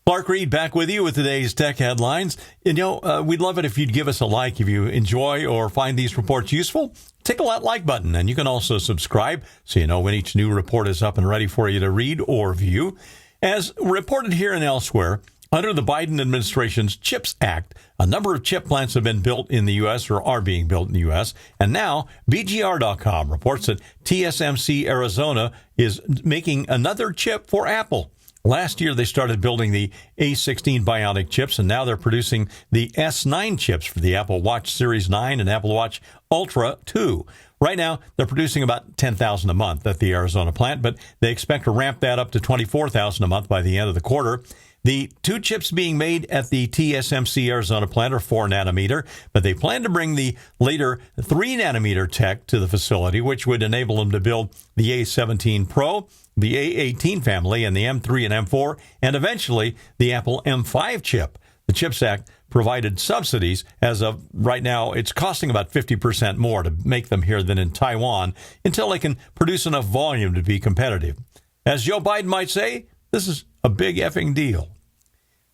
Clark Reid back with you with today's tech headlines. We'd love it if you'd give us a like if you enjoy or find these reports useful. Tickle that like button, and you can also subscribe so you know when each new report is up and ready for you to read or view. As reported here and elsewhere, under the Biden administration's CHIPS Act, a number of chip plants have been built in the U.S. or are being built in the U.S., and now BGR.com reports that TSMC Arizona is making another chip for Apple. Last year, they started building the A16 Bionic chips, and now they're producing the S9 chips for the Apple Watch Series 9 and Apple Watch Ultra 2. Right now, they're producing about 10,000 a month at the Arizona plant, but they expect to ramp that up to 24,000 a month by the end of the quarter. The two chips being made at the TSMC Arizona plant are 4 nanometer, but they plan to bring the later 3 nanometer tech to the facility, which would enable them to build the A17 Pro, the A18 family, and the M3 and M4, and eventually the Apple M5 chip. The CHIPS Act provided subsidies. As of right now, it's costing about 50% more to make them here than in Taiwan until they can produce enough volume to be competitive. As Joe Biden might say, this is a big effing deal.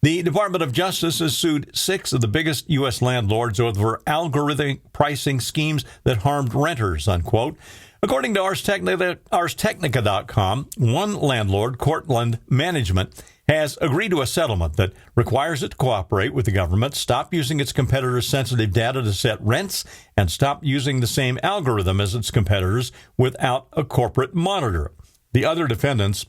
The Department of Justice has sued 6 of the biggest U.S. landlords over algorithmic pricing schemes that harmed renters, unquote. According to ArsTechnica.com, one landlord, Cortland Management, has agreed to a settlement that requires it to cooperate with the government, stop using its competitors' sensitive data to set rents, and stop using the same algorithm as its competitors without a corporate monitor. The other defendants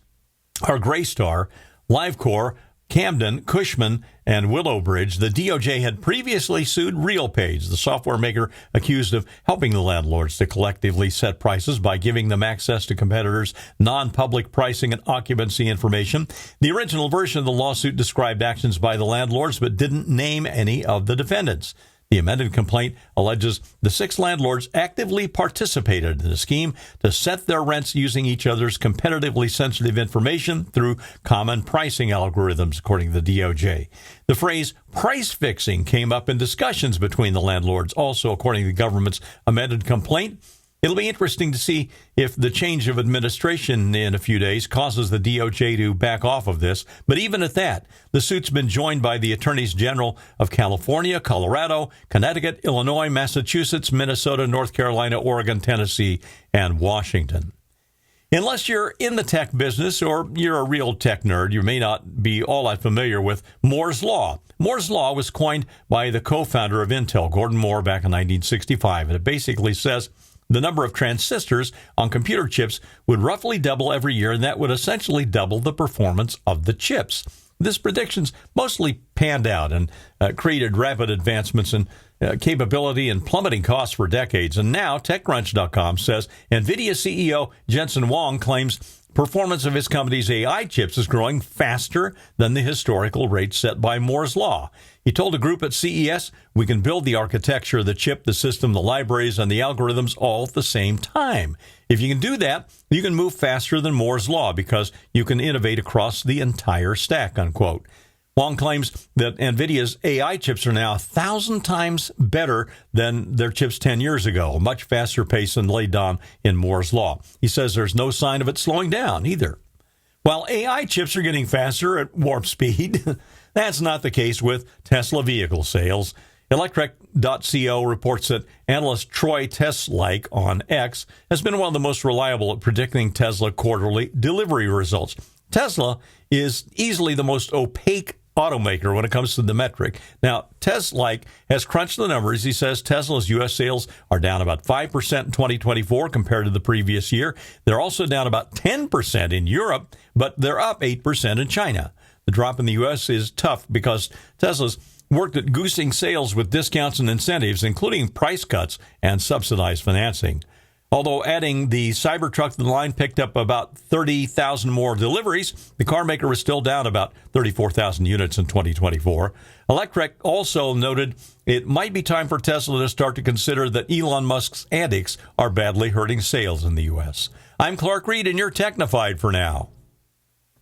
are Graystar, LiveCore, Camden, Cushman, and Willowbridge. The DOJ had previously sued RealPage, the software maker accused of helping the landlords to collectively set prices by giving them access to competitors' non-public pricing and occupancy information. The original version of the lawsuit described actions by the landlords but didn't name any of the defendants. The amended complaint alleges the 6 landlords actively participated in a scheme to set their rents using each other's competitively sensitive information through common pricing algorithms, according to the DOJ. The phrase price fixing came up in discussions between the landlords, also according to the government's amended complaint. It'll be interesting to see if the change of administration in a few days causes the DOJ to back off of this. But even at that, the suit's been joined by the Attorneys General of California, Colorado, Connecticut, Illinois, Massachusetts, Minnesota, North Carolina, Oregon, Tennessee, and Washington. Unless you're in the tech business or you're a real tech nerd, you may not be all that familiar with Moore's Law. Moore's Law was coined by the co-founder of Intel, Gordon Moore, back in 1965, and it basically says the number of transistors on computer chips would roughly double every year, and that would essentially double the performance of the chips. This prediction's mostly panned out and created rapid advancements in capability and plummeting costs for decades. And now TechCrunch.com says Nvidia CEO Jensen Huang claims performance of his company's AI chips is growing faster than the historical rate set by Moore's Law. He told a group at CES, "We can build the architecture, the chip, the system, the libraries, and the algorithms all at the same time. If you can do that, you can move faster than Moore's Law because you can innovate across the entire stack," unquote. Huang claims that NVIDIA's AI chips are now 1,000 times better than their chips 10 years ago, a much faster pace than laid down in Moore's Law. He says there's no sign of it slowing down either. While AI chips are getting faster at warp speed, that's not the case with Tesla vehicle sales. Electrek.co reports that analyst Troy Teslike on X has been one of the most reliable at predicting Tesla quarterly delivery results. Tesla is easily the most opaque automaker when it comes to the metric. Now, Teslike has crunched the numbers. He says Tesla's U.S. sales are down about 5% in 2024 compared to the previous year. They're also down about 10% in Europe, but they're up 8% in China. The drop in the U.S. is tough because Tesla's worked at goosing sales with discounts and incentives, including price cuts and subsidized financing. Although adding the Cybertruck to the line picked up about 30,000 more deliveries, the car maker was still down about 34,000 units in 2024. Electrek also noted it might be time for Tesla to start to consider that Elon Musk's antics are badly hurting sales in the U.S. I'm Clark Reid, and you're Technified for now.